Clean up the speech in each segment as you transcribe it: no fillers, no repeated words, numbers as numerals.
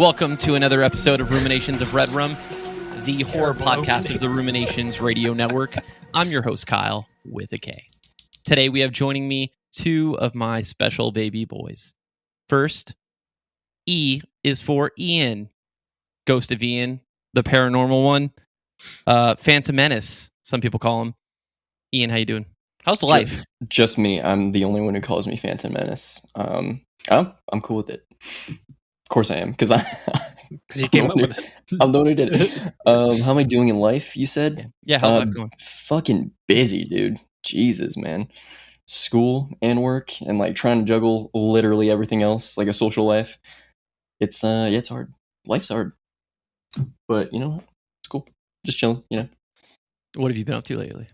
welcome to another episode of Ruminations of Red Room, the horror podcast of the Ruminations Radio Network. I'm your host, Kyle, with a K. Today we have joining me two of my special baby boys. First, E is for Ian, Ghost of Ian, the paranormal one, Phantom Menace, some people call him. Ian, how you doing? How's life? Just me. I'm the only one who calls me Phantom Menace. I'm cool with it. Of course I am, because you came up with it. I'm the one who did it. How am I doing in life, you said? Yeah, how's life going? Fucking busy, dude. Jesus, man. School and work and like trying to juggle literally everything else, like a social life. It's hard. Life's hard. But you know what? It's cool. Just chilling, you know. What have you been up to lately?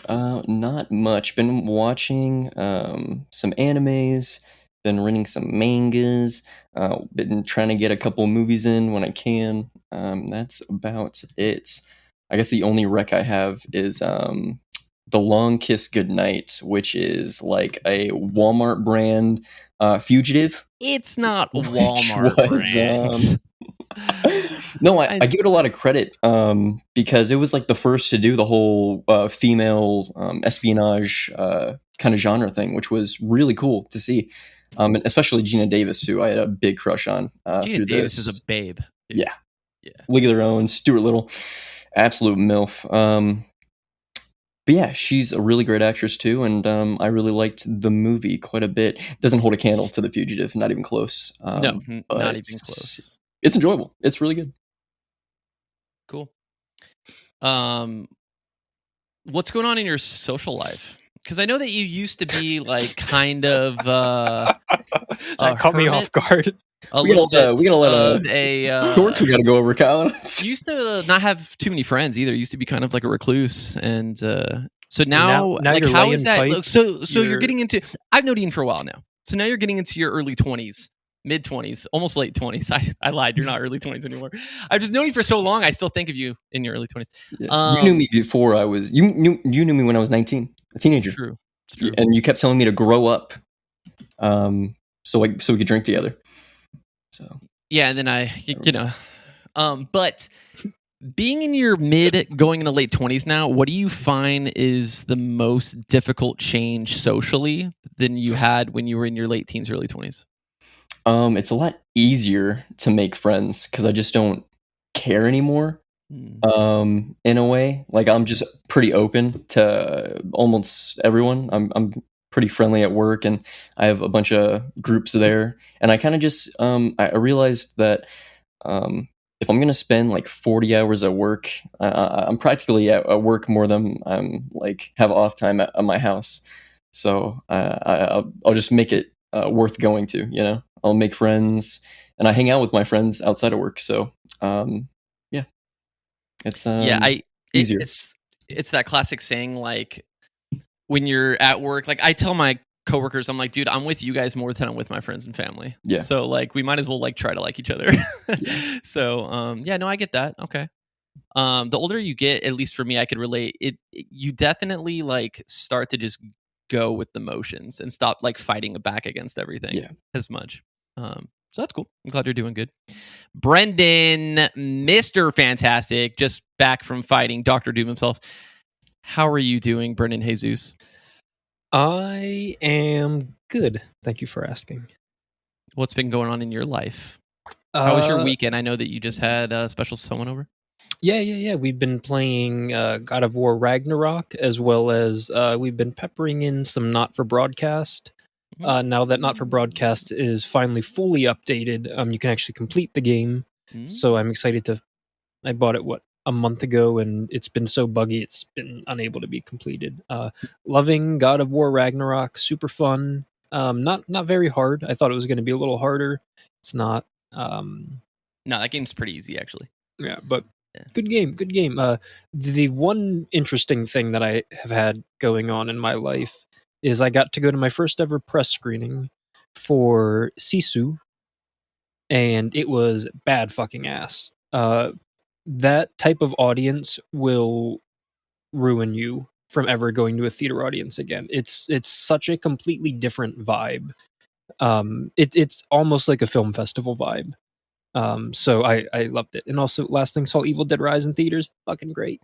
Not much. Been watching some animes, been reading some mangas, been trying to get a couple movies in when I can. That's about it. I guess the only rec I have is The Long Kiss Goodnight, which is like a Walmart brand fugitive. It's not a Walmart brand. No, I give it a lot of credit because it was like the first to do the whole female espionage kind of genre thing, which was really cool to see. And especially Gina Davis, who I had a big crush on. Gina Davis is a babe. Dude. Yeah. League of Their Own, Stuart Little, absolute MILF. But yeah, she's a really great actress too, and I really liked the movie quite a bit. Doesn't hold a candle to The Fugitive, not even close. No, not even close. It's enjoyable. It's really good. Cool. What's going on in your social life? Because I know that you used to be like kind of that caught me off guard. We gotta let shorts we gotta go over, Kyle. You used to not have too many friends either. You used to be kind of like a recluse, and so now like how is that? Pipe, so you're getting into. I've known Ian for a while now. So now you're getting into your early 20s. Mid-20s, almost late 20s. I lied. You're not early 20s anymore. I've just known you for so long. I still think of you in your early 20s. Yeah. You knew me before I was. You knew me when I was 19, a teenager. It's true. And you kept telling me to grow up, so we could drink together. So yeah, and then but being in your going into late 20s now, what do you find is the most difficult change socially than you had when you were in your late teens, early 20s? It's a lot easier to make friends because I just don't care anymore. In a way, like I'm just pretty open to almost everyone. I'm pretty friendly at work, and I have a bunch of groups there. And I kind of just I realized that if I'm gonna spend like 40 hours at work, I'm practically at work more than I'm like have off time at my house. So I'll just make it worth going to, you know. I'll make friends, and I hang out with my friends outside of work. So, yeah, it's easier. It's that classic saying, like when you're at work. Like I tell my coworkers, I'm like, dude, I'm with you guys more than I'm with my friends and family. Yeah. So like, we might as well like try to like each other. Yeah. So, yeah, no, I get that. Okay. The older you get, at least for me, I could relate. You definitely like start to just go with the motions and stop like fighting back against everything as much. So that's cool. I'm glad you're doing good. Brendan, Mr. Fantastic, just back from fighting Dr. Doom himself. How are you doing, Brendan Jesus? I am good. Thank you for asking. What's been going on in your life? How was your weekend? I know that you just had a special someone over. Yeah. We've been playing God of War Ragnarok, as well as we've been peppering in some Not For Broadcast. Now that Not For Broadcast is finally fully updated, you can actually complete the game. So I'm excited I bought it, a month ago, and it's been so buggy, it's been unable to be completed. Loving God of War Ragnarok, super fun. Not very hard. I thought it was going to be a little harder. It's not. No, that game's pretty easy, actually. Yeah, but good game. The one interesting thing that I have had going on in my life is I got to go to my first ever press screening for Sisu, and it was bad fucking ass. That type of audience will ruin you from ever going to a theater audience again. It's such a completely different vibe. It's almost like a film festival vibe. So I loved it. And also, last thing, saw Evil Dead Rise in theaters. Fucking great.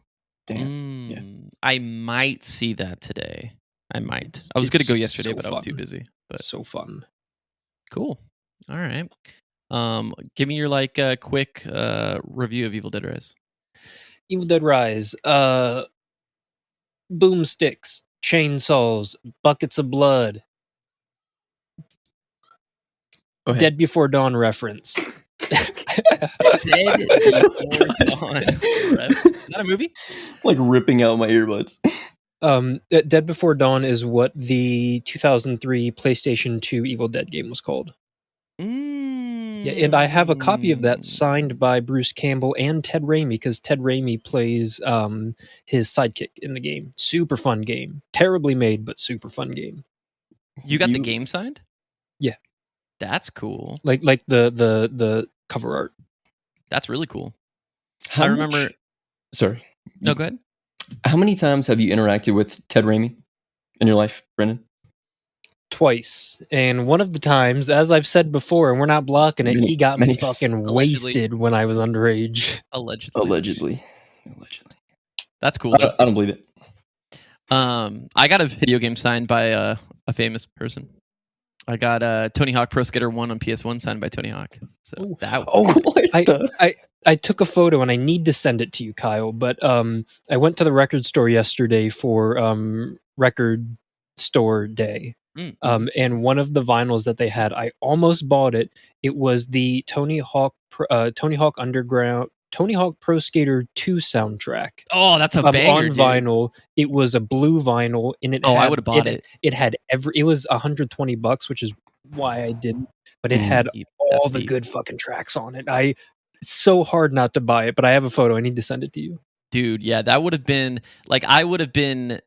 Damn. Yeah. I might see that today. I might. I was going to go yesterday, but I was too busy. But so fun. Cool. All right. Give me your quick review of Evil Dead Rise. Evil Dead Rise. Boomsticks, chainsaws, buckets of blood. Dead Before Dawn reference. Dead Before Dawn. Is that a movie? Like ripping out my earbuds. Dead Before Dawn is what the 2003 PlayStation 2 Evil Dead game was called. Yeah, and I have a copy of that signed by Bruce Campbell and Ted Raimi, because Ted Raimi plays his sidekick in the game. Super fun game. Terribly made, but super fun game. You got the game signed? Yeah. That's cool. Like the cover art. That's really cool. I remember... Sorry. No, go ahead. How many times have you interacted with Ted Raimi in your life, Brendan? Twice. And one of the times, as I've said before, and we're not blocking it, he got me fucking wasted when I was underage. Allegedly. That's cool. I don't believe it. I got a video game signed by a famous person. I got Tony Hawk Pro Skater 1 on PS1 signed by Tony Hawk. So that I took a photo and I need to send it to you, Kyle, but I went to the record store yesterday for record store day. And one of the vinyls that they had, I almost bought it. It was the Tony Hawk Pro Skater 2 soundtrack. Oh, that's a banger, on vinyl. It was a blue vinyl, and it I would have bought it. It had it was $120, which is why I didn't. But it had all the good fucking tracks on it. It's so hard not to buy it, but I have a photo. I need to send it to you. Dude, yeah, that would have been I would have been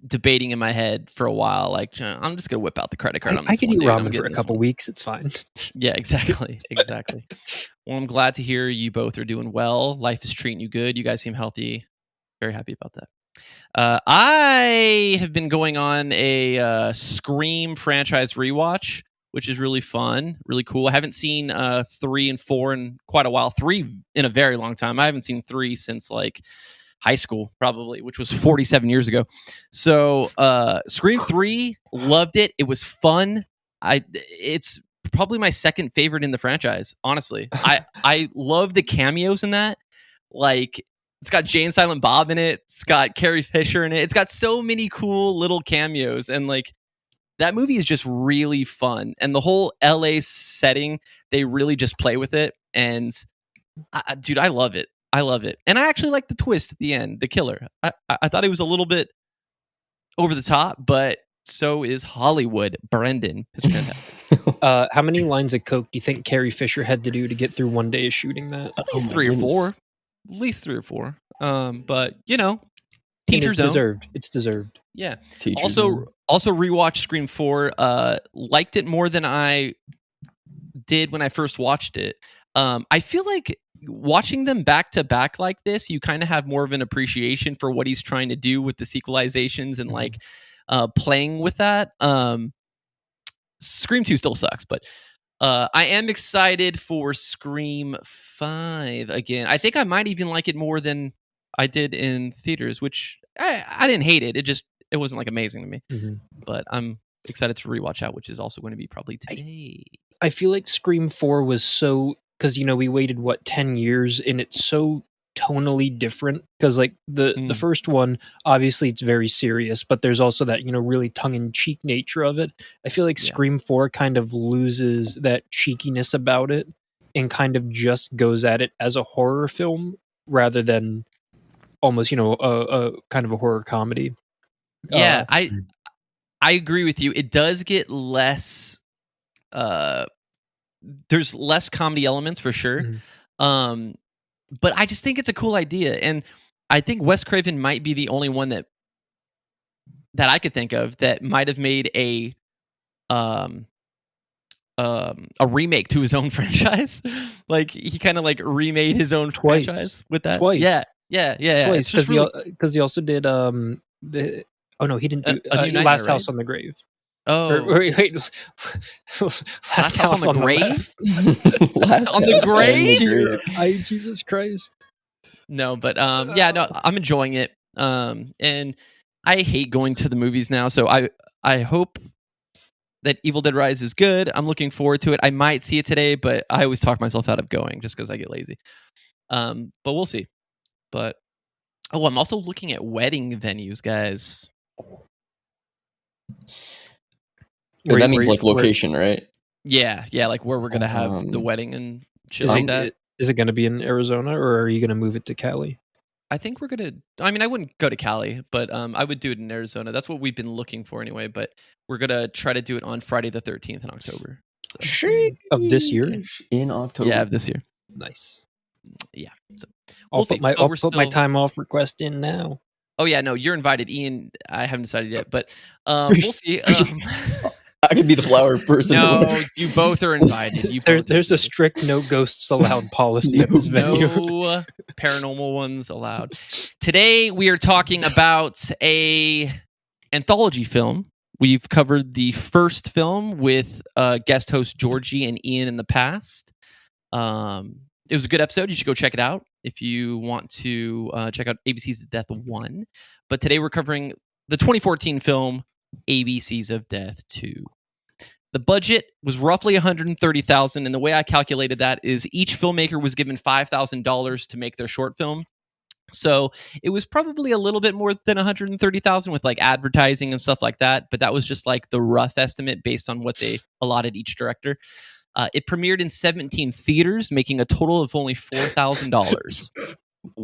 debating in my head for a while, I'm just gonna whip out the credit card on this. I could eat ramen for a couple weeks. It's fine. Yeah, exactly. Well, I'm glad to hear you both are doing well. Life is treating you good. You guys seem healthy. Very happy about that. I have been going on a Scream franchise rewatch, which is really fun, really cool. I haven't seen 3 and 4 in quite a while. 3 in a very long time. I haven't seen 3 since high school, probably, which was 47 years ago. So Scream 3, loved it. It was fun. It's probably my second favorite in the franchise, honestly. I love the cameos in that. It's got Jane Silent Bob in it. It's got Carrie Fisher in it. It's got so many cool little cameos. And that movie is just really fun. And the whole LA setting, they really just play with it. And dude, I love it. And I actually like the twist at the end, the killer. I thought it was a little bit over the top, but so is Hollywood. Brendan. How many lines of coke do you think Carrie Fisher had to do to get through one day of shooting that? At least 3 or 4. At least 3 or 4. But, teachers deserved. It's deserved. Yeah. Also rewatched Scream 4. Liked it more than I did when I first watched it. I feel like watching them back to back like this, you kind of have more of an appreciation for what he's trying to do with the sequelizations and playing with that. Scream 2 still sucks, but I am excited for Scream 5 again. I think I might even like it more than I did in theaters, which I didn't hate it. It wasn't amazing to me, but I'm excited to rewatch that, which is also going to be probably today. I feel like Scream 4 was so, because we waited 10 years, and it's so tonally different, because the first one, obviously it's very serious, but there's also that really tongue-in-cheek nature of it. I feel like Scream 4 kind of loses that cheekiness about it and kind of just goes at it as a horror film rather than almost a kind of a horror comedy. Yeah, I agree with you. It does get less there's less comedy elements for sure. But I just think it's a cool idea. And I think Wes Craven might be the only one that I could think of that might have made a remake to his own franchise. He kind of remade his own franchise with that. Twice. Yeah. Because he also did he didn't do Last House on the Grave. Oh, wait. Last House on the Grave? Last On the House grave? Jesus Christ. No, but no, I'm enjoying it. And I hate going to the movies now, so I hope that Evil Dead Rise is good. I'm looking forward to it. I might see it today, but I always talk myself out of going just because I get lazy. But we'll see. But I'm also looking at wedding venues, guys. That means like location, right? Yeah, like where we're gonna have the wedding and shit like that. Is it going to be in Arizona, or are you going to move it to Cali? I think we're gonna. I mean, I wouldn't go to Cali, but I would do it in Arizona. That's what we've been looking for anyway. But we're gonna try to do it on Friday the 13th in October. So. Of this year? In October. Yeah, of this year. Nice. Yeah. So I'll put my time off request in now. Oh yeah, no, you're invited, Ian. I haven't decided yet, but we'll see. I could be the flower person. No, you both are invited. There's a strict no ghosts allowed policy at this venue. No paranormal ones allowed. Today we are talking about a anthology film. We've covered the first film with guest host Georgie and Ian in the past. It was a good episode. You should go check it out if you want to check out ABC's of Death 1. But today we're covering the 2014 film ABCs of Death 2. The budget was roughly $130,000, and the way I calculated that is each filmmaker was given $5,000 to make their short film. So it was probably a little bit more than $130,000 with like advertising and stuff like that, but that was just like the rough estimate based on what they allotted each director. It premiered in 17 theaters, making a total of only $4,000.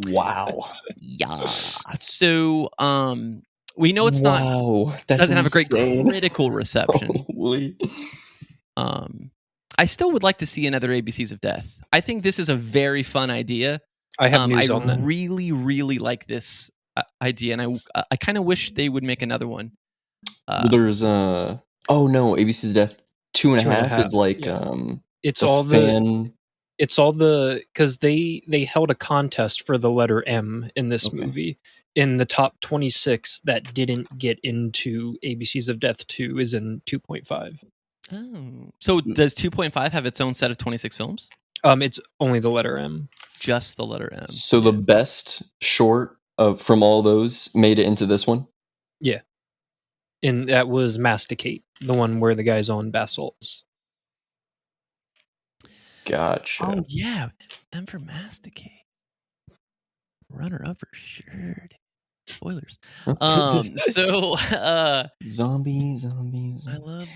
Wow. Yeah. So we know it's doesn't have a great critical reception. Holy. I still would like to see another ABCs of Death. I think this is a very fun idea. I have news on that. I really, really like this idea, and I kind of wish they would make another one. There's ABCs of Death 2.5 is like it's all the because they held a contest for the letter M in this movie. In the top 26 that didn't get into ABCs of Death 2 is in 2.5. Oh, so does 2.5 have its own set of 26 films? It's only the letter M. Just the letter M. So the best short from all those made it into this one? Yeah. And that was Masticate, the one where the guy's on bath salts. Gotcha. Oh, yeah. M for Masticate. Runner up for sure. Spoilers. Zombies. I love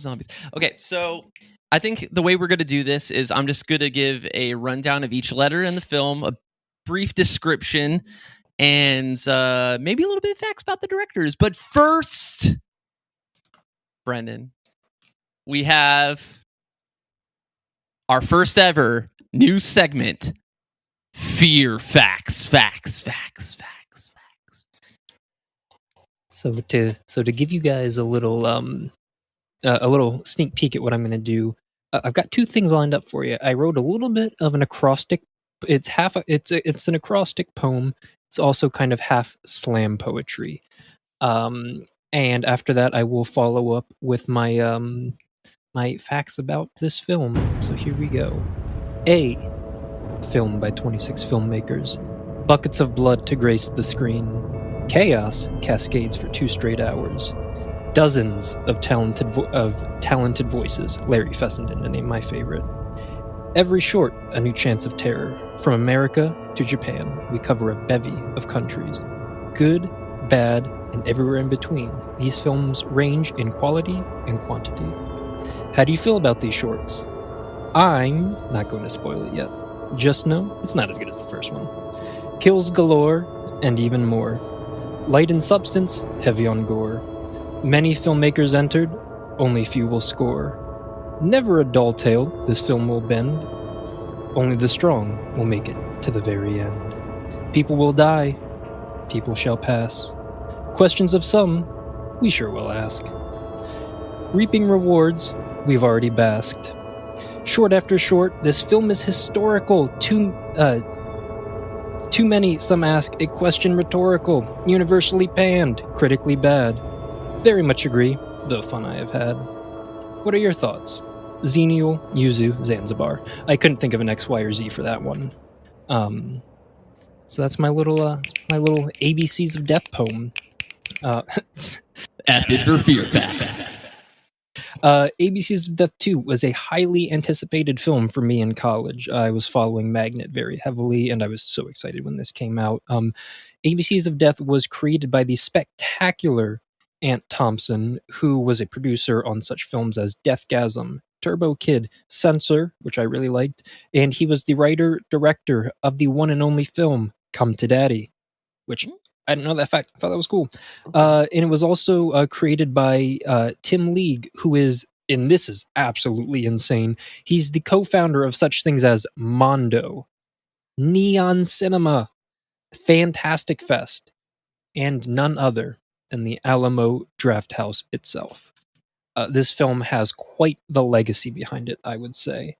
zombies. Okay, so I think the way we're going to do this is I'm just going to give a rundown of each letter in the film, a brief description, and maybe a little bit of facts about the directors. But first, Brendan, we have our first ever new segment, Fear Facts. So to give you guys a little sneak peek at what I'm going to do, I've got two things lined up for you. I wrote a little bit of an acrostic. It's an acrostic poem. It's also kind of half slam poetry. And after that, I will follow up with my my facts about this film. So here we go. A film by 26 filmmakers. Buckets of blood to grace the screen. Chaos cascades for 2 straight hours. Dozens of talented voices. Larry Fessenden, to name my favorite. Every short, a new chance of terror. From America to Japan, we cover a bevy of countries. Good, bad, and everywhere in between. These films range in quality and quantity. How do you feel about these shorts? I'm not going to spoil it yet. Just know it's not as good as the first one. Kills galore, and even more. Light in substance, heavy on gore. Many filmmakers entered, only few will score. Never a dull tale this film will bend. Only the strong will make it to the very end. People will die, people shall pass. Questions of some, we sure will ask. Reaping rewards, we've already basked. Short after short, this film is historical. Too many, some ask, a question rhetorical, universally panned, critically bad. Very much agree, the fun I have had. What are your thoughts? Xenial, Yuzu, Zanzibar. I couldn't think of an X, Y, or Z for that one. So that's my little ABCs of Death poem. F is for Fear Facts. ABCs of Death 2 was a highly anticipated film for me in college. I was following Magnet very heavily, and I was so excited when this came out. ABCs of Death was created by the spectacular Ant Thompson, who was a producer on such films as Deathgasm, Turbo Kid, Censor, which I really liked, and he was the writer-director of the one and only film Come to Daddy, which I didn't know that fact. I thought that was cool. And it was also created by Tim League, who is, and this is absolutely insane, he's the co-founder of such things as Mondo, Neon Cinema, Fantastic Fest, and none other than the Alamo Drafthouse itself. This film has quite the legacy behind it, I would say.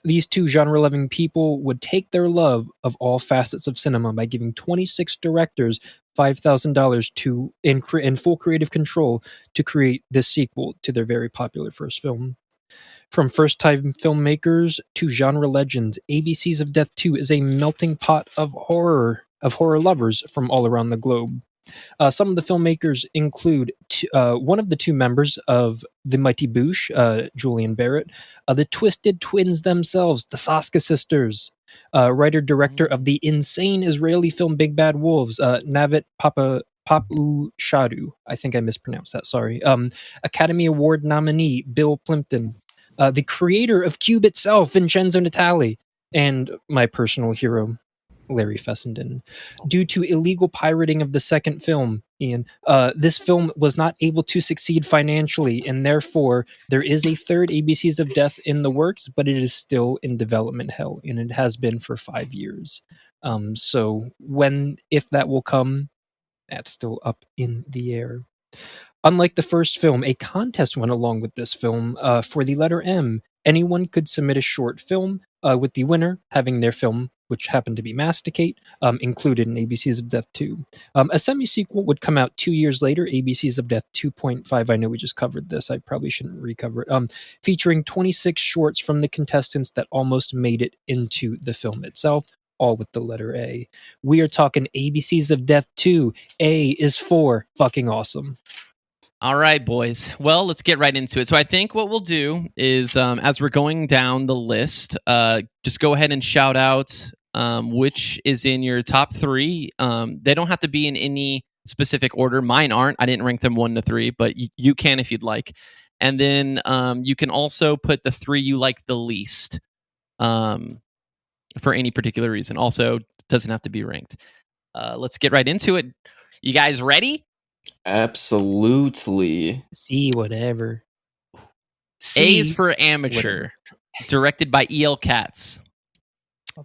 These two genre-loving people would take their love of all facets of cinema by giving 26 directors $5,000 in full creative control to create this sequel to their very popular first film. From first-time filmmakers to genre legends, ABCs of Death 2 is a melting pot of horror lovers from all around the globe. Some of the filmmakers include one of the two members of the Mighty Boosh, Julian Barrett, the Twisted Twins themselves, the Saska sisters, writer-director of the insane Israeli film Big Bad Wolves, Navit Papu Shadu. I think I mispronounced that, sorry. Academy Award nominee Bill Plimpton, the creator of Cube itself, Vincenzo Natali, and my personal hero, Larry Fessenden. Due to illegal pirating of the second film, Ian, this film was not able to succeed financially, and therefore there is a third ABCs of Death in the works, but it is still in development hell, and it has been for 5 years. So if that will come, that's still up in the air. Unlike the first film, a contest went along with this film for the letter M. Anyone could submit a short film, with the winner having their film, which happened to be Masticate, included in ABCs of Death 2. A semi-sequel would come out 2 years later, ABCs of Death 2.5. I know we just covered this. I probably shouldn't recover it. Featuring 26 shorts from the contestants that almost made it into the film itself, all with the letter A. We are talking ABCs of Death 2. A is for fucking awesome. All right, boys. Well, let's get right into it. So I think what we'll do is, as we're going down the list, just go ahead and shout out which is in your top three. They don't have to be in any specific order. Mine aren't. I didn't rank them 1 to 3, but you can if you'd like. And then you can also put the 3 you like the least for any particular reason. Also, doesn't have to be ranked. Let's get right into it. You guys ready? Absolutely. C whatever. A is for Amateur, directed by E.L. Katz.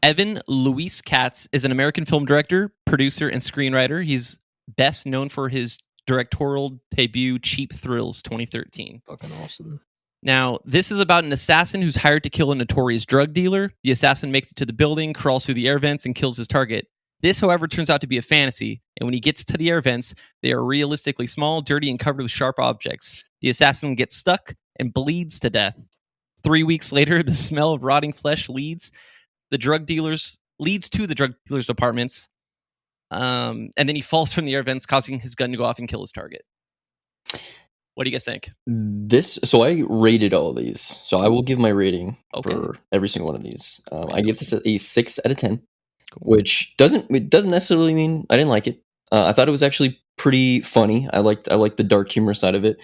Evan Luis Katz is an American film director, producer, and screenwriter. He's best known for his directorial debut, Cheap Thrills, 2013. Fucking awesome. Now, this is about an assassin who's hired to kill a notorious drug dealer. The assassin makes it to the building, crawls through the air vents, and kills his target. This, however, turns out to be a fantasy, and when he gets to the air vents, they are realistically small, dirty, and covered with sharp objects. The assassin gets stuck and bleeds to death. 3 weeks later, the smell of rotting flesh leads to the drug dealer's apartments, and then he falls from the air vents, causing his gun to go off and kill his target. What do you guys think? So I rated all of these, so I will give my rating for every single one of these. I give this a 6 out of 10. Cool. Which doesn't necessarily mean I didn't like it. I thought it was actually pretty funny. I liked the dark humor side of it.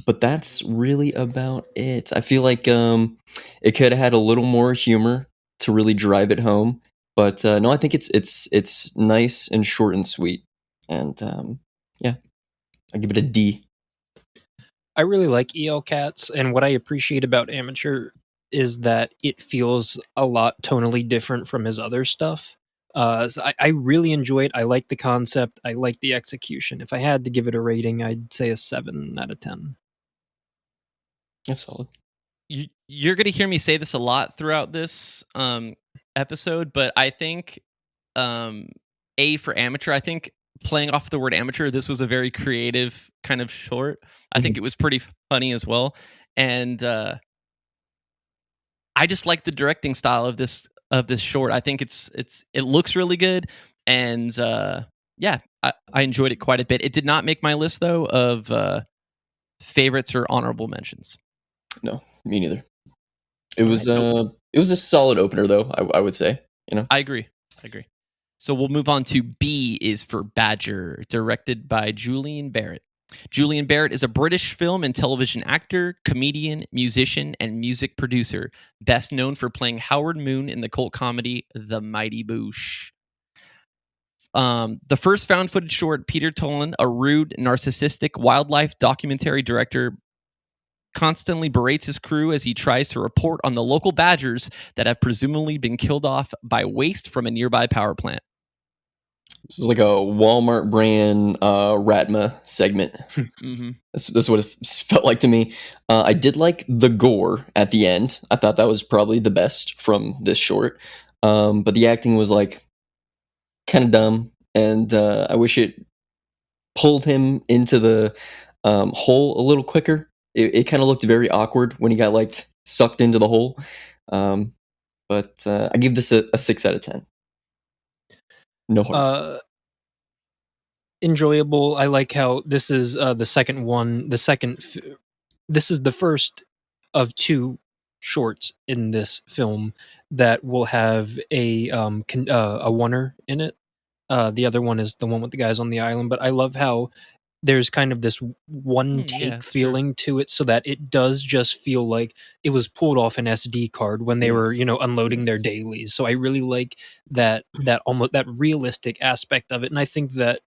But that's really about it. I feel like it could have had a little more humor to really drive it home. But no, I think it's nice and short and sweet. And yeah, I give it a D. I really like E.L. Katz, and what I appreciate about Amateur is that it feels a lot tonally different from his other stuff. So I really enjoy it. I like the concept. I like the execution. If I had to give it a rating, I'd say a 7 out of 10. That's solid. You're going to hear me say this a lot throughout this episode, but I think A for Amateur, I think playing off the word amateur, this was a very creative kind of short. I think it was pretty funny as well. And I just like the directing style of this short. I think it looks really good, and yeah, I enjoyed it quite a bit. It did not make my list though of favorites or honorable mentions. No, me neither. It was a solid opener though. I would say. I agree. So we'll move on to B is for Badger, directed by Julian Barrett. Julian Barrett is a British film and television actor, comedian, musician, and music producer, best known for playing Howard Moon in the cult comedy The Mighty Boosh. The first found footage short, Peter Tolan, a rude, narcissistic wildlife documentary director, constantly berates his crew as he tries to report on the local badgers that have presumably been killed off by waste from a nearby power plant. This is like a Walmart brand Ratma segment. Mm-hmm. That's what it felt like to me. I did like the gore at the end. I thought that was probably the best from this short. But the acting was like kind of dumb, and I wish it pulled him into the hole a little quicker. It kind of looked very awkward when he got like sucked into the hole. But I give this a 6 out of 10. No harm. Enjoyable. I like how this is the second one. This is the first of 2 shorts in this film that will have a oneer in it. The other one is the one with the guys on the island. But I love how there's kind of this one take feeling to it, so that it does just feel like it was pulled off an SD card when they were, unloading their dailies. So I really like that almost that realistic aspect of it, and I think that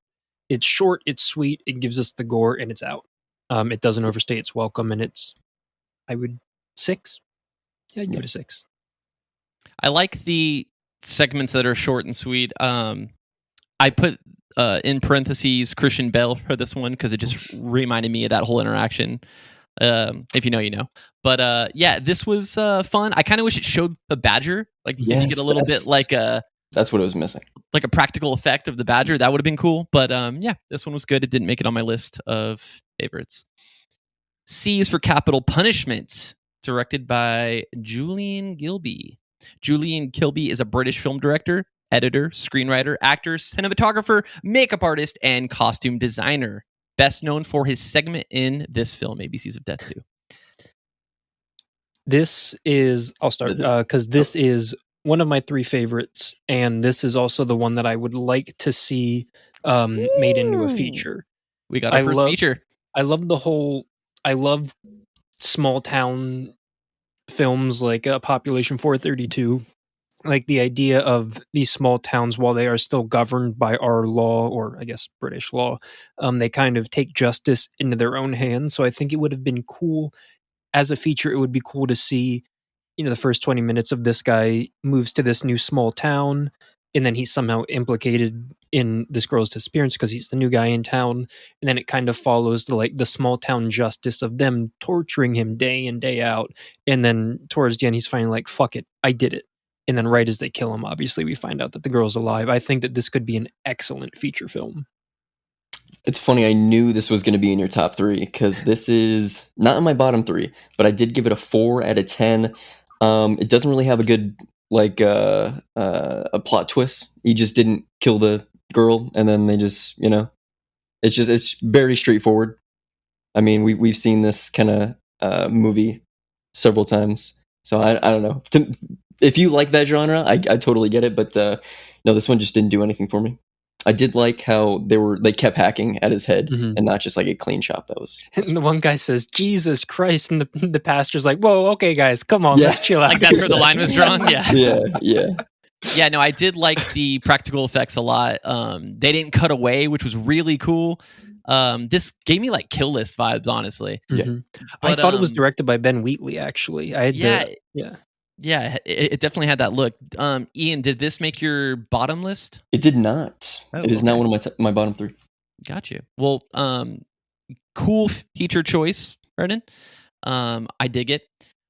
it's short, it's sweet, it gives us the gore, and it's out. It doesn't overstay its welcome, and I would 6. Yeah, I'd give it a 6. I like the segments that are short and sweet. I put in parentheses Christian Bale for this one because it just reminded me of that whole interaction. If you know, you know. But yeah, this was fun. I kind of wish it showed the badger. Like, if you get a little bit like a... That's what it was missing. Like a practical effect of the badger, that would have been cool. But yeah, this one was good. It didn't make it on my list of favorites. C is for Capital Punishment, directed by Julian Gilby. Julian Gilby is a British film director, editor, screenwriter, actor, cinematographer, makeup artist, and costume designer. Best known for his segment in this film, ABCs of Death 2. This is... I'll start because this is one of my 3 favorites, and this is also the one that I would like to see made into a feature. We got our first feature. I love small town films like Population 432. Like the idea of these small towns, while they are still governed by our law, or I guess British law, they kind of take justice into their own hands. So I think it would have been cool as a feature. It would be cool to see, the first 20 minutes of this guy moves to this new small town, and then he's somehow implicated in this girl's disappearance because he's the new guy in town. And then it kind of follows the small town justice of them torturing him day in, day out. And then towards the end, he's finally like, fuck it, I did it. And then right as they kill him, obviously, we find out that the girl's alive. I think that this could be an excellent feature film. It's funny, I knew this was going to be in your top 3 because this is not in my bottom 3, but I did give it a 4 out of 10. It doesn't really have a good a plot twist. He just didn't kill the girl, and then they just it's very straightforward. I mean, we've seen this kind of movie several times, so I don't know. If you like that genre, I totally get it, but no, this one just didn't do anything for me. I did like how they kept hacking at his head and not just like a clean shot. That was and the one guy says, Jesus Christ, and the pastor's like, whoa, okay guys, come on, let's chill out. Like that's where the line was drawn. Yeah, no, I did like the practical effects a lot. They didn't cut away, which was really cool. This gave me like Kill List vibes, honestly. But, I thought it was directed by Ben Wheatley, actually. Yeah, it definitely had that look. Ian, did this make your bottom list? It did not. It is not one of my bottom 3. Got you. Well, cool feature choice, Brennan. I dig it.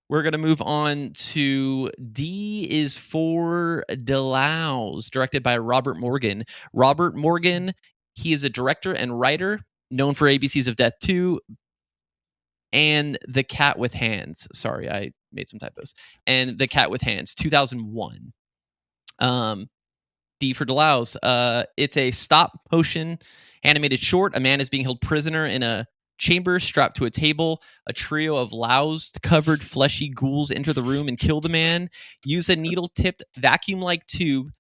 We're going to move on to D is for Delouse, directed by Robert Morgan. Robert Morgan, He is a director and writer known for ABCs of Death 2 and The Cat with Hands. Sorry, I made some typos. And The Cat with Hands, 2001. D for Delouse. It's a stop motion animated short. A man is being held prisoner in a chamber strapped to a table. A trio of loused covered fleshy ghouls enter the room and kill the man. Use a needle tipped vacuum like tube.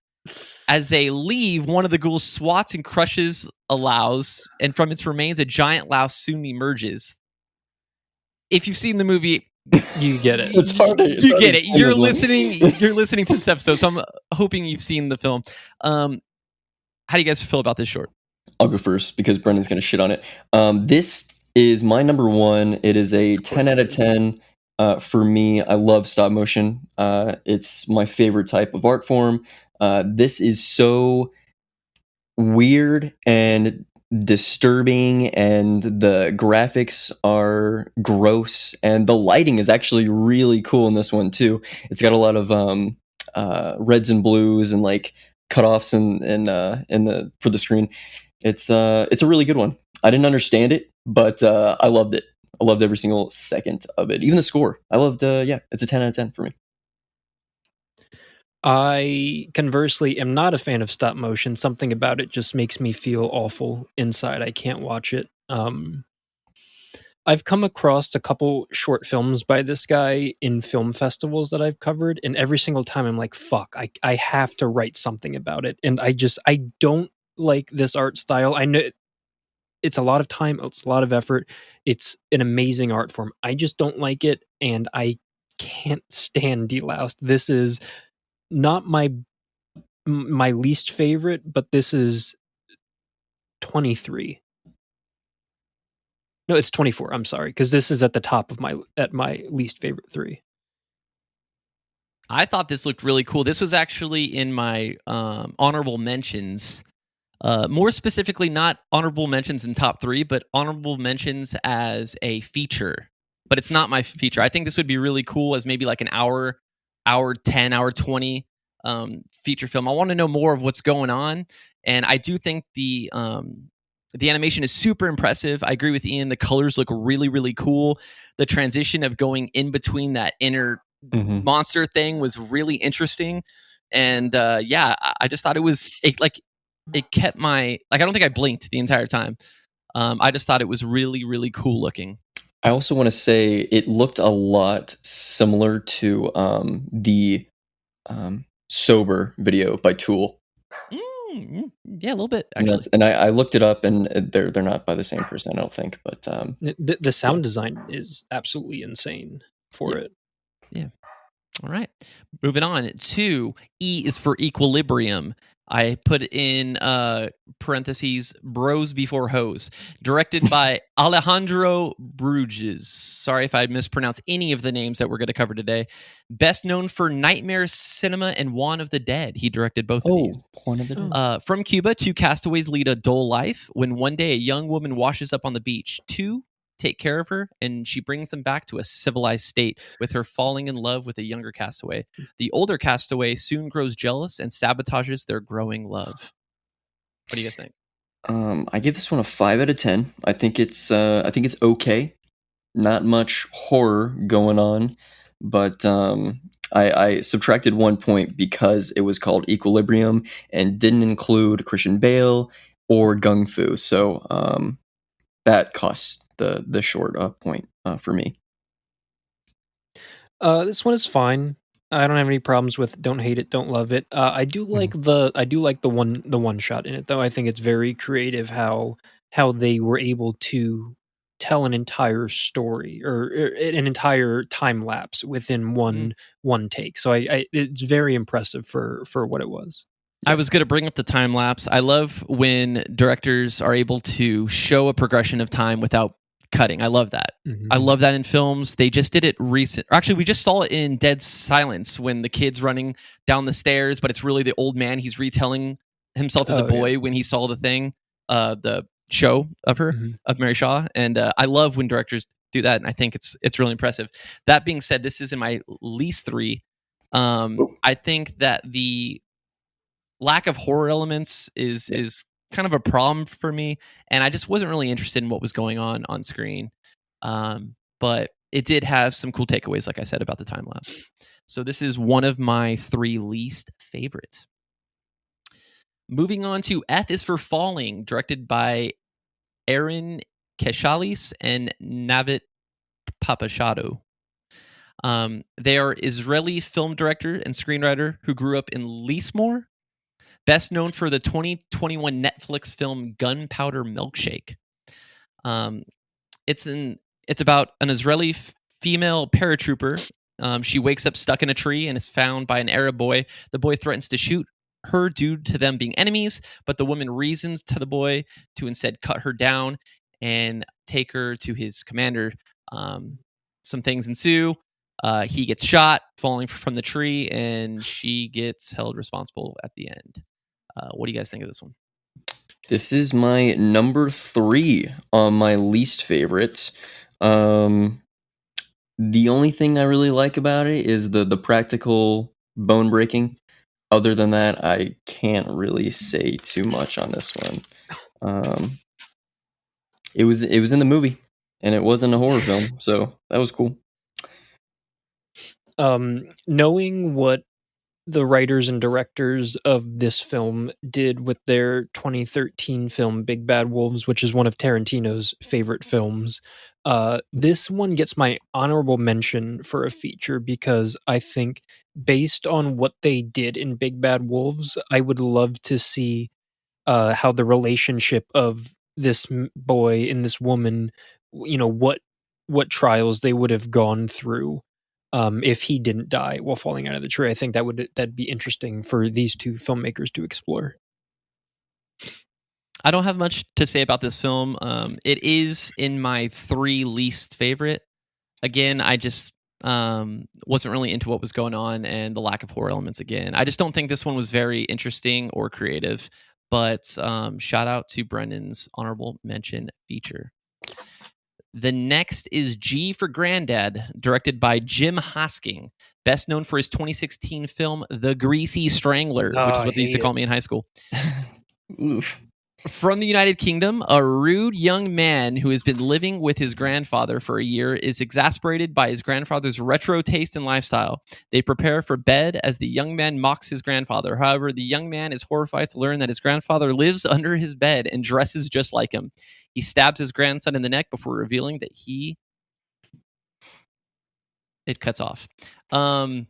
As they leave, one of the ghouls swats and crushes a louse, and from its remains, a giant louse soon emerges. If you've seen the movie, you get it. It's hard. You get it. You're listening to this episode, so I'm hoping you've seen the film. How do you guys feel about this short? I'll go first because Brendan's going to shit on it. This is my number one. It is a 10 out of 10 for me. I love stop motion. It's my favorite type of art form. This is so weird and disturbing, and the graphics are gross, and the lighting is actually really cool in this one too. It's got a lot of reds and blues and like cutoffs and for the screen. It's a really good one. I didn't understand it, but I loved it. I loved every single second of it. Even the score. I loved. It's a 10 out of 10 for me. I conversely am not a fan of stop motion. Something about it just makes me feel awful inside. I can't watch it. I've come across a couple short films by this guy in film festivals that I've covered, and every single time I'm like, fuck, I have to write something about it. And I don't like this art style. I know it's a lot of time, it's a lot of effort. It's an amazing art form. I just don't like it, and I can't stand Deloused. This is not my least favorite, but this is 23. No, it's 24. I'm sorry, because this is at the top of my least favorite 3. I thought this looked really cool. This was actually in my honorable mentions. More specifically, not honorable mentions in top 3, but honorable mentions as a feature. But it's not my feature. I think this would be really cool as maybe like an hour 10, hour 20 feature film. I want to know more of what's going on, and I do think the animation is super impressive. I agree with Ian. The colors look really, really cool. The transition of going in between that inner monster thing was really interesting, and I just thought it kept my I don't think I blinked the entire time. I just thought it was really, really cool looking. I also want to say it looked a lot similar to the Sober video by Tool. Yeah, a little bit actually. And I looked it up, and they're not by the same person, I don't think. But the sound design is absolutely insane for it. Yeah. All right. Moving on to E is for Equilibrium. I put in parentheses, Bros Before Hoes, directed by Alejandro Bruges. Sorry if I mispronounce any of the names that we're going to cover today. Best known for Nightmare Cinema and Juan of the Dead. He directed both of these. Juan of the Dead. From Cuba, 2 castaways lead a dull life when one day a young woman washes up on the beach. 2 take care of her, and she brings them back to a civilized state, with her falling in love with a younger castaway. The older castaway soon grows jealous and sabotages their growing love. What do you guys think? I give this one a 5 out of 10. I think it's okay. Not much horror going on, but I subtracted 1 point because it was called Equilibrium and didn't include Christian Bale or Gung Fu. So that costs the short point for me. This one is fine. I don't have any problems with. Don't hate it, don't love it. I do like the one shot in it though. I think it's very creative how they were able to tell an entire story or an entire time lapse within one take. So it's very impressive for what it was. I was going to bring up the time lapse. I love when directors are able to show a progression of time without cutting. I love that. I love that in films. They just did it actually, we just saw it in Dead Silence when the kid's running down the stairs, but it's really the old man. He's retelling himself as a boy when he saw the thing, the show of her, of Mary Shaw. And I love when directors do that, and I think it's really impressive. That being said, this is in my least 3. I think that the lack of horror elements is kind of a problem for me, and I just wasn't really interested in what was going on screen. But it did have some cool takeaways, like I said, about the time lapse. So this is one of my 3 least favorites. Moving on to F is for Falling, directed by Aaron Keshalis and Navit Papashado. They are Israeli film director and screenwriter who grew up in Lismore, best known for the 2021 Netflix film Gunpowder Milkshake. It's about an Israeli female paratrooper. She wakes up stuck in a tree and is found by an Arab boy. The boy threatens to shoot her due to them being enemies, but the woman reasons to the boy to instead cut her down and take her to his commander. Some things ensue. He gets shot falling from the tree, and she gets held responsible at the end. What do you guys think of this one? This is my number 3 on my least favorite. The only thing I really like about it is the practical bone breaking. Other than that, I can't really say too much on this one. It was in the movie, and it wasn't a horror film, so that was cool. Knowing what the writers and directors of this film did with their 2013 film Big Bad Wolves, which is one of Tarantino's favorite films, this one gets my honorable mention for a feature because I think based on what they did in Big Bad Wolves, I would love to see how the relationship of this boy and this woman, what trials they would have gone through if he didn't die while falling out of the tree. I think that'd be interesting for these two filmmakers to explore. I don't have much to say about this film. It is in my 3 least favorite. Again, I just wasn't really into what was going on and the lack of horror elements again. I just don't think this one was very interesting or creative. But shout out to Brendan's honorable mention feature. The next is G for Granddad, directed by Jim Hosking, best known for his 2016 film The Greasy Strangler, which is what they used to call me in high school. Oof. From the United Kingdom, a rude young man who has been living with his grandfather for a year is exasperated by his grandfather's retro taste and lifestyle. They prepare for bed as the young man mocks his grandfather. However, the young man is horrified to learn that his grandfather lives under his bed and dresses just like him. He stabs his grandson in the neck before revealing that it cuts off. I'll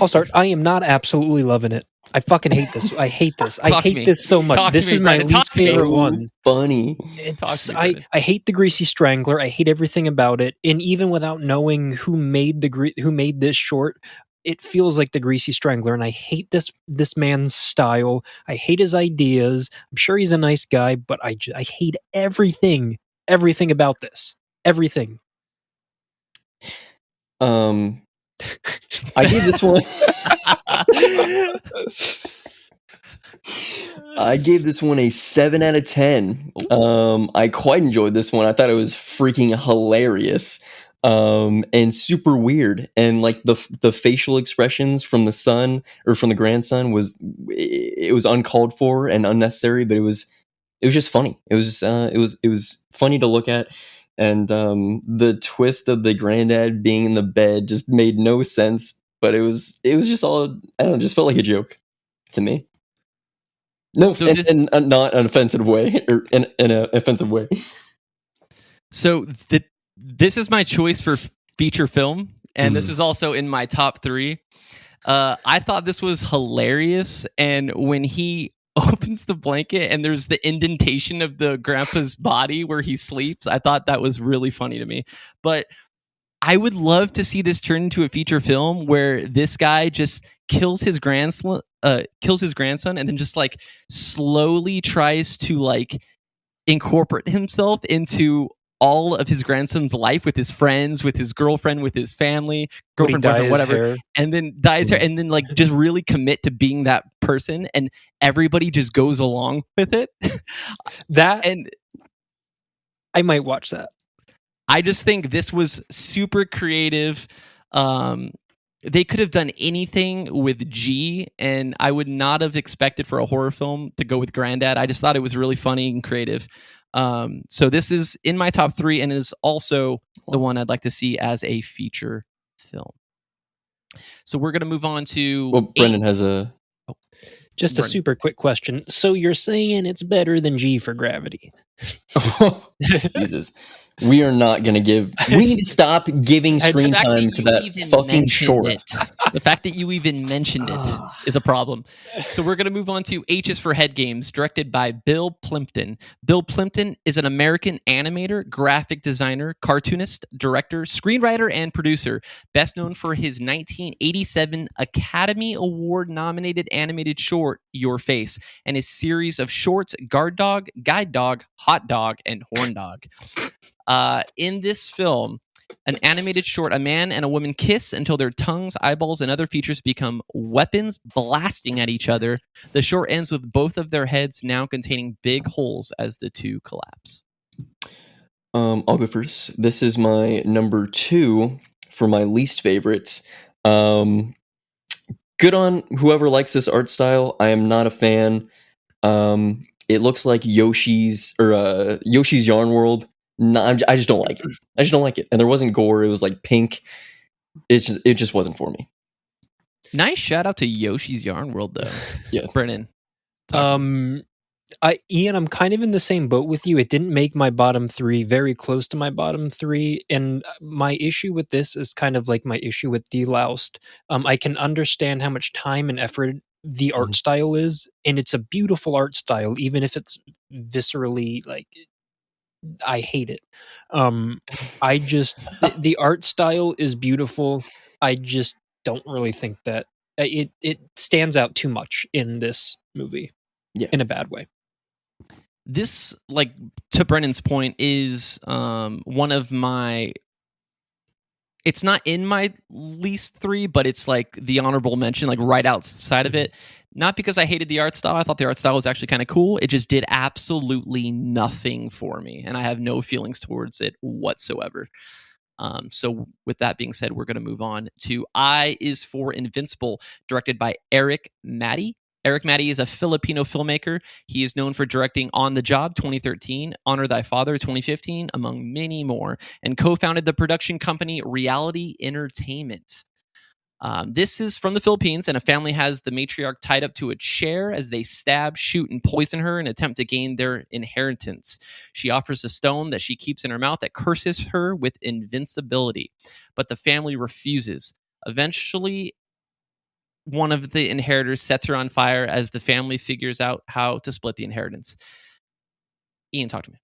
start. I am not absolutely loving it. I fucking hate this. I hate this. I hate this so much. This is my least favorite one. Funny. I hate the Greasy Strangler. I hate everything about it. And even without knowing who made this short, it feels like the Greasy Strangler. And I hate this man's style. I hate his ideas. I'm sure he's a nice guy, but I hate everything about this. Everything. I gave this one. I gave this one a 7 out of 10. I quite enjoyed this one. I thought it was freaking hilarious, and super weird. And like the facial expressions from the son or from the grandson was uncalled for and unnecessary, but it was just funny. It was funny to look at. And the twist of the granddad being in the bed just made no sense, but it was just all, I don't know, just felt like a joke to me. No, so in not an offensive way, or in an offensive way. So this is my choice for feature film, and this is also in my top 3. I thought this was hilarious, and when he opens the blanket and there's the indentation of the grandpa's body where he sleeps, I thought that was really funny to me. But I would love to see this turn into a feature film where this guy just kills his grandson and then just like slowly tries to like incorporate himself into all of his grandson's life with his friends, with his girlfriend, with his family, girlfriend, boyfriend, whatever, and then dyes her, and then like just really commit to being that person, and everybody just goes along with it. And I might watch that. I just think this was super creative. they could have done anything with G, and I would not have expected for a horror film to go with Granddad. I just thought it was really funny and creative. So this is in my top 3 and is also the one I'd like to see as a feature film. So we're going to move on to... Well, Brendan has a... Just a super quick question. So you're saying it's better than G for Gravity? Jesus. We are not going to give... We need to stop giving screen time to that fucking short. The fact that you even mentioned it is a problem. So we're going to move on to H is for Head Games, directed by Bill Plympton. Bill Plympton is an American animator, graphic designer, cartoonist, director, screenwriter, and producer, best known for his 1987 Academy Award-nominated animated short, Your Face, and his series of shorts, Guard Dog, Guide Dog, Hot Dog, and Horn Dog. In this film, an animated short, a man and a woman kiss until their tongues, eyeballs, and other features become weapons blasting at each other. The short ends with both of their heads now containing big holes as the two collapse. I'll go first. This is my number 2 for my least favorites. Good on whoever likes this art style. I am not a fan. It looks like Yoshi's Yarn World. No, I just don't like it. I just don't like it. And there wasn't gore. It was like pink. It just wasn't for me. Nice shout out to Yoshi's Yarn World, though. Yeah, Brennan. Ian, I'm kind of in the same boat with you. It didn't make my bottom 3, very close to my bottom 3. And my issue with this is kind of like my issue with Deloused. I can understand how much time and effort the art style is, and it's a beautiful art style, even if it's viscerally like... I hate it. I just the art style is beautiful. I just don't really think that it stands out too much in this movie. Yeah, in a bad way. This, like, to Brennan's point, is one of my... It's not in my least 3, but it's like the honorable mention, like right outside of it. Not because I hated the art style. I thought the art style was actually kind of cool. It just did absolutely nothing for me, and I have no feelings towards it whatsoever. So with that being said, we're going to move on to I is for Invincible, directed by Eric Mattei. Eric Mattei is a Filipino filmmaker. He is known for directing On the Job 2013, Honor Thy Father 2015, among many more, and co-founded the production company Reality Entertainment. This is from the Philippines, and a family has the matriarch tied up to a chair as they stab, shoot, and poison her in an attempt to gain their inheritance. She offers a stone that she keeps in her mouth that curses her with invincibility, but the family refuses. Eventually, one of the inheritors sets her on fire as the family figures out how to split the inheritance. Ian, talk to me.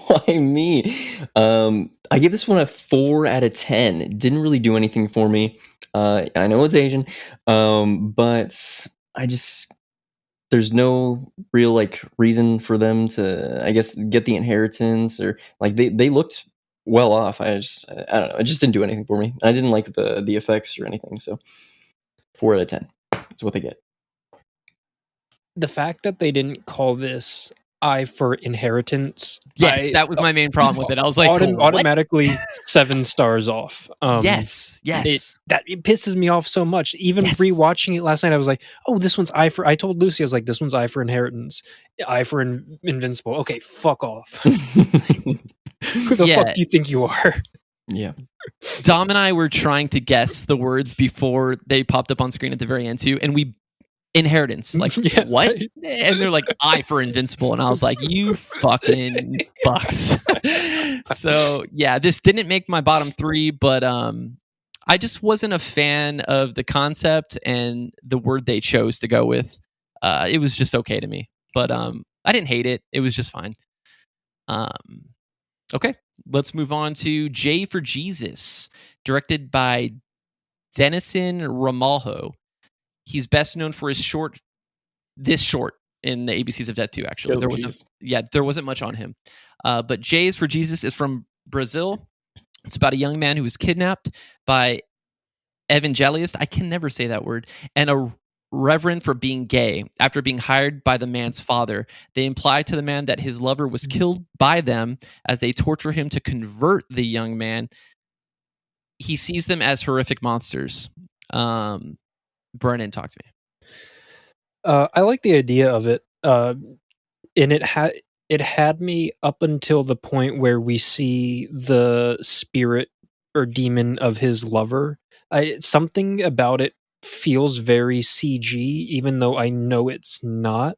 Why me? I give this one a 4 out of 10. It didn't really do anything for me. I know it's Asian, but there's no real like reason for them to, I guess, get the inheritance, or like they looked well off. I don't know. It just didn't do anything for me. I didn't like the effects or anything. So 4 out of 10. That's what they get. The fact that they didn't call this I for Inheritance. Yes, that was my main problem with it. I was like, automatically 7 stars off. Yes. It pisses me off so much. Even rewatching it last night, I was like, oh, this one's I told Lucy, I was like, this one's I for Inheritance. I for Invincible. Okay, fuck off. Who the fuck do you think you are? Yeah. Dom and I were trying to guess the words before they popped up on screen at the very end too, and we... Inheritance, like what? And they're like, I for Invincible, and I was like, you fucking bucks. So yeah, this didn't make my bottom 3, but I just wasn't a fan of the concept and the word they chose to go with. It was just okay to me, but I didn't hate it. It was just fine. Okay, let's move on to J for Jesus, directed by Denison Ramalho. He's best known for his short in the ABCs of Death 2, actually. There wasn't much on him. But J is for Jesus is from Brazil. It's about a young man who was kidnapped by evangelist, I can never say that word, and a reverend for being gay. After being hired by the man's father, they imply to the man that his lover was killed by them as they torture him to convert the young man. he sees them as horrific monsters. Brennan, talk to me. I like the idea of it, and it had me up until the point where we see the spirit or demon of his lover. Something about it feels very CG, even though I know it's not,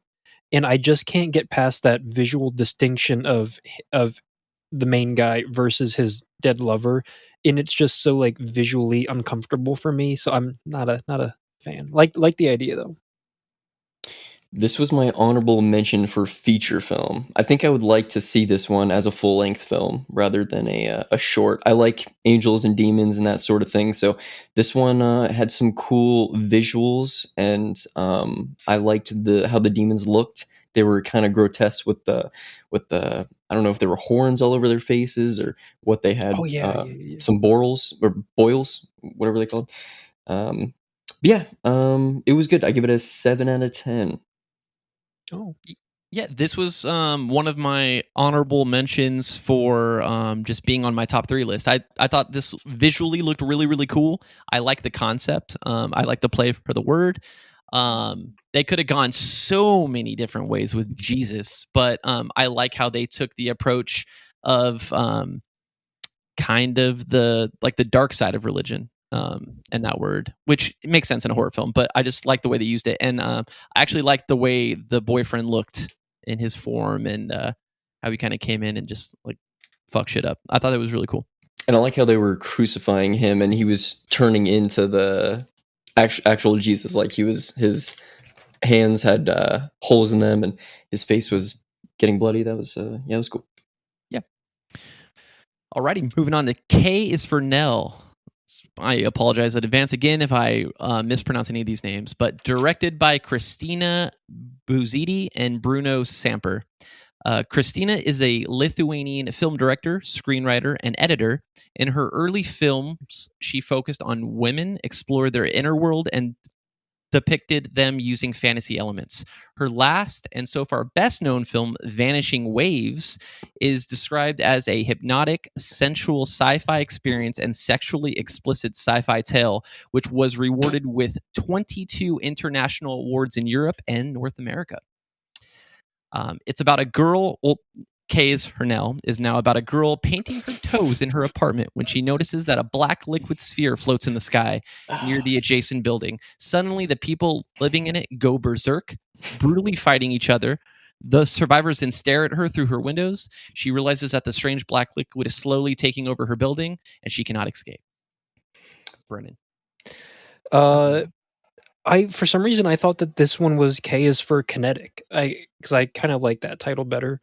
and I just can't get past that visual distinction of the main guy versus his dead lover, and it's just so like visually uncomfortable for me. So I'm not a fan. Like the idea though. This was my honorable mention for feature film. I think I would like to see this one as a full-length film rather than a short. I like angels and demons and that sort of thing, so this one had some cool visuals, and I liked how the demons looked. They were kind of grotesque with the I don't know if there were horns all over their faces or what they had. Oh yeah. Some boils or boils, whatever they called. It was good. I give it a 7 out of 10. Oh. Yeah, this was one of my honorable mentions for just being on my top 3 list. I thought this visually looked really, really cool. I like the concept. I like the play for the word. They could have gone so many different ways with Jesus, but I like how they took the approach of kind of the dark side of religion. And that word, which makes sense in a horror film, but I just like the way they used it, and I actually liked the way the boyfriend looked in his form, and how he kind of came in and just like fuck shit up. I thought it was really cool. And I like how they were crucifying him, and he was turning into the actual Jesus. Like his hands had holes in them, and his face was getting bloody. That was it was cool. Yeah. Alrighty, moving on to K is for Nell. I apologize in advance again if I mispronounce any of these names, but directed by Christina Buziti and Bruno Samper. Christina is a Lithuanian film director, screenwriter, and editor. In her early films, she focused on women, explored their inner world, and depicted them using fantasy elements. Her last and so far best known film, Vanishing Waves, is described as a hypnotic, sensual sci-fi experience and sexually explicit sci-fi tale, which was rewarded with 22 international awards in Europe and North America. It's about a girl. Well, Kay's Hernell is now about a girl painting her toes in her apartment when she notices that a black liquid sphere floats in the sky near the adjacent building. Suddenly, the people living in it go berserk, brutally fighting each other. The survivors then stare at her through her windows. She realizes that the strange black liquid is slowly taking over her building, and she cannot escape. Brennan. For some reason I thought that this one was K is for kinetic. Because I kind of like that title better.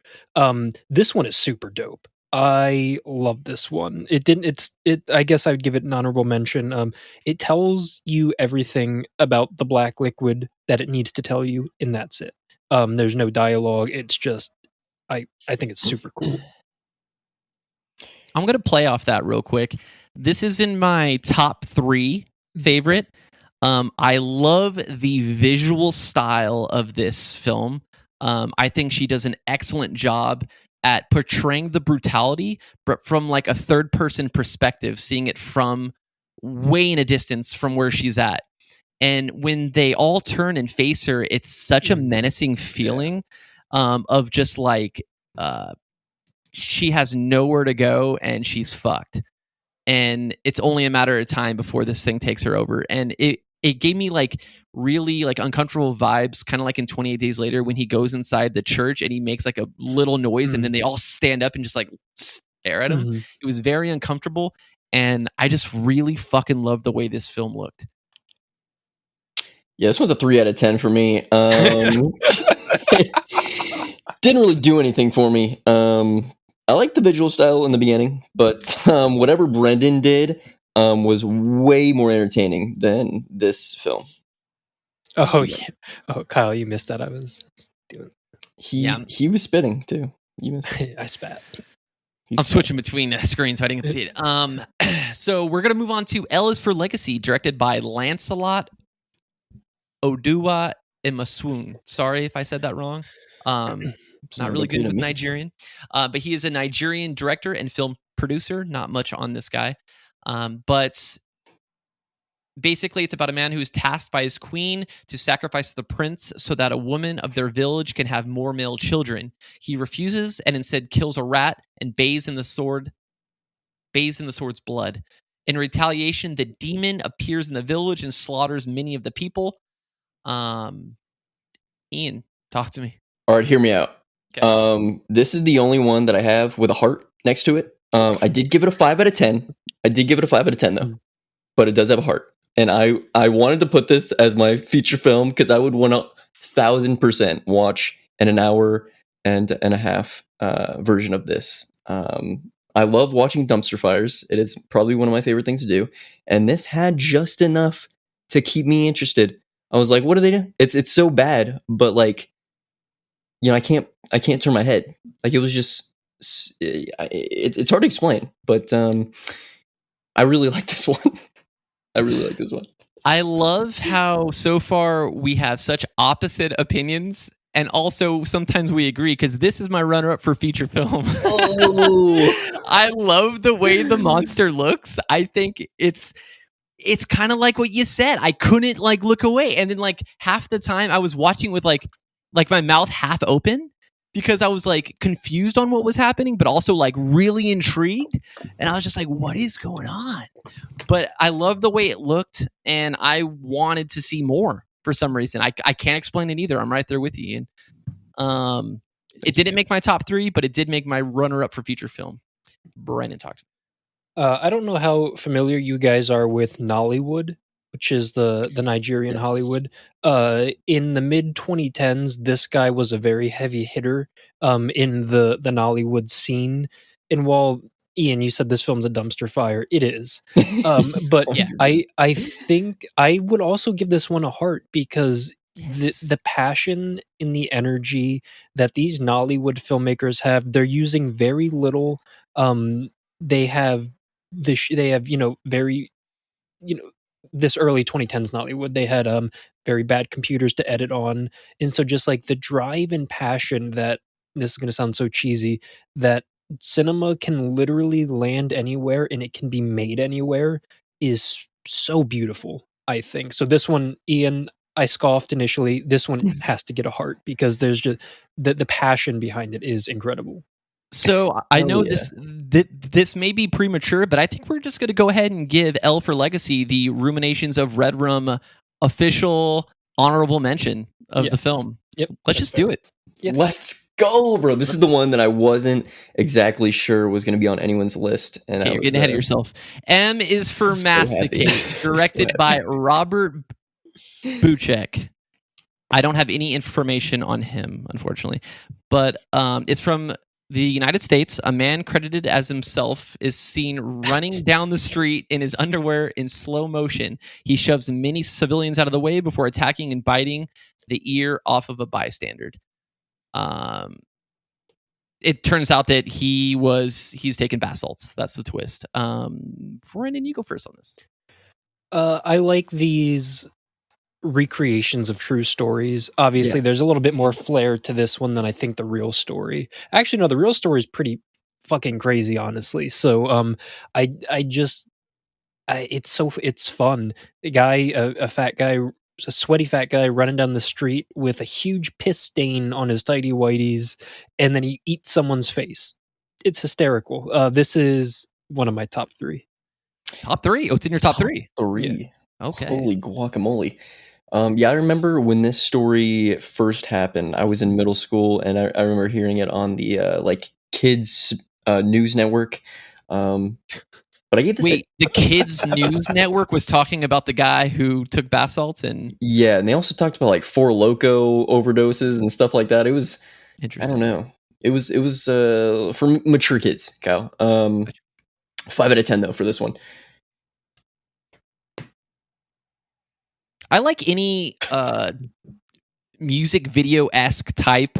This one is super dope. I love this one. I guess I would give it an honorable mention. It tells you everything about the black liquid that it needs to tell you, and that's it. There's no dialogue. It's just I think it's super cool. I'm gonna play off that real quick. This is in my top 3 favorite. I love the visual style of this film. I think she does an excellent job at portraying the brutality, but from like a third-person perspective, seeing it from way in a distance from where she's at. And when they all turn and face her, it's such a menacing feeling of just like she has nowhere to go and she's fucked. And it's only a matter of time before this thing takes her over. And it gave me like really like uncomfortable vibes, kind of like in 28 Days Later when he goes inside the church and he makes like a little noise and then they all stand up and just like stare at him. It was very uncomfortable, and I just really fucking loved the way this film looked. Yeah, this one's a 3 out of 10 for me. Didn't really do anything for me. I like the visual style in the beginning, but whatever Brendan did was way more entertaining than this film. Oh yeah. Oh, Kyle, you missed that. I was doing. He was spitting too. I spat. I'm switching between screens so I didn't see it. So we're gonna move on to L is for Legacy, directed by Lancelot Odua Imaswoon. Sorry if I said that wrong. Not really good with Nigerian, but he is a Nigerian director and film producer. Not much on this guy. But basically, it's about a man who is tasked by his queen to sacrifice the prince so that a woman of their village can have more male children. He refuses and instead kills a rat and bathes in the sword's blood. In retaliation, the demon appears in the village and slaughters many of the people. Ian, talk to me. All right, hear me out. Okay. This is the only one that I have with a heart next to it. I did give it a 5 out of 10. I did give it a 5 out of 10 though, but it does have a heart. And I wanted to put this as my feature film because I would want 1,000% watch an hour and a half version of this. I love watching dumpster fires. It is probably one of my favorite things to do. And this had just enough to keep me interested. I was like, what are they doing? It's so bad, but like, you know, I can't turn my head. Like it was just, it's hard to explain, but I really like this one. I really like this one. I love how so far we have such opposite opinions, and also sometimes we agree, because this is my runner-up for feature film. Oh. I love the way the monster looks. I think it's kind of like what you said. I couldn't like look away, and then like half the time I was watching with like my mouth half open because I was like confused on what was happening, but also like really intrigued, and I was just like, what is going on? But I love the way it looked, and I wanted to see more for some reason. I can't explain it either. I'm right there with you, Ian. It didn't make my top 3, but it did make my runner-up for feature film. Brennan, talk to me. I don't know how familiar you guys are with Nollywood, which is the Nigerian Hollywood. In the mid 2010s, this guy was a very heavy hitter in the Nollywood scene. And while Ian, you said this film's a dumpster fire, it is. But Yeah. I think I would also give this one a heart because the passion and the energy that these Nollywood filmmakers have, they're using very little. They have very this early 2010s Nollywood, they had very bad computers to edit on, and so just like the drive and passion that, this is going to sound so cheesy, that cinema can literally land anywhere and it can be made anywhere is so beautiful, I think. So this one, Ian, I scoffed initially. This one has to get a heart because there's just the passion behind it is incredible. So I know this may be premature, but I think we're just going to go ahead and give L for Legacy the Ruminations of Red Room official honorable mention of the film. Yep. Let's just do it. Yeah. Let's go, bro. This is the one that I wasn't exactly sure was going to be on anyone's list. And okay, you're getting ahead of yourself. M is for Masticate, directed by Robert Buchek. I don't have any information on him, unfortunately. But it's from the United States. A man credited as himself is seen running down the street in his underwear in slow motion. He shoves many civilians out of the way before attacking and biting the ear off of a bystander. It turns out that he's taken bath salts. That's the twist. Brendan, you go first on this. I like these recreations of true stories. Obviously, there's a little bit more flair to this one than I think the real story. Actually, no, the real story is pretty fucking crazy, honestly. So, it's fun. A fat guy, a sweaty fat guy running down the street with a huge piss stain on his tighty whities, and then he eats someone's face. It's hysterical. This is one of my top 3. Top 3? Oh, it's in your top 3. 3. Yeah. Okay. Holy guacamole. I remember when this story first happened. I was in middle school, and I remember hearing it on the kids news network. But I gave this. Wait, the kids news network was talking about the guy who took bath salts, and and they also talked about like 4 Loko overdoses and stuff like that. It was interesting. I don't know. It was for mature kids, Kyle. 5 out of 10 though for this one. I like any music video-esque type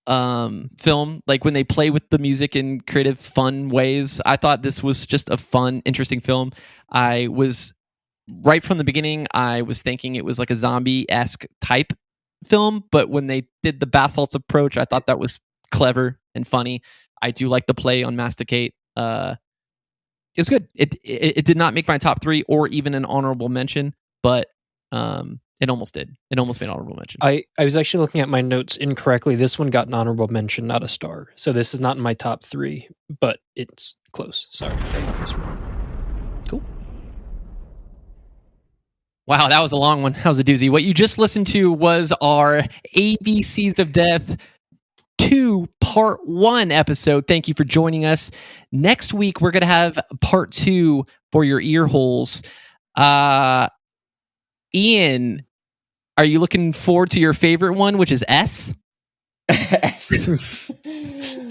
film, like when they play with the music in creative, fun ways. I thought this was just a fun, interesting film. I was right from the beginning, I was thinking it was like a zombie-esque type film, but when they did the bath salts approach, I thought that was clever and funny. I do like the play on Masticate. It was good. It did not make my top 3 or even an honorable mention, but it almost did. It almost made honorable mention. I was actually looking at my notes incorrectly. This one got an honorable mention, not a star. So this is not in my top 3, but it's close. Sorry. Cool. Wow, that was a long one. That was a doozy. What you just listened to was our ABCs of Death 2 Part 1 episode. Thank you for joining us. Next week, we're going to have Part 2 for your ear holes. Ian, are you looking forward to your favorite one, which is S? S.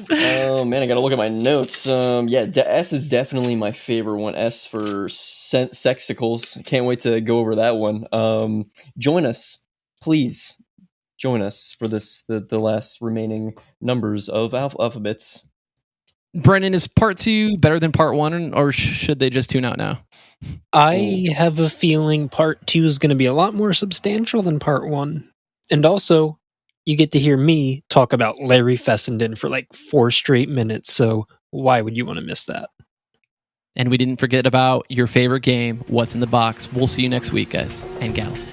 Oh man, I gotta look at my notes. S is definitely my favorite one. S for sexicles. Can't wait to go over that one. Join us, please. Join us for this the last remaining numbers of alphabets. Brennan, is Part 2 better than Part 1, or should they just tune out now? I have a feeling Part 2 is going to be a lot more substantial than Part 1. And also, you get to hear me talk about Larry Fessenden for like 4 straight minutes, so why would you want to miss that? And we didn't forget about your favorite game, What's in the Box. We'll see you next week, guys and gals.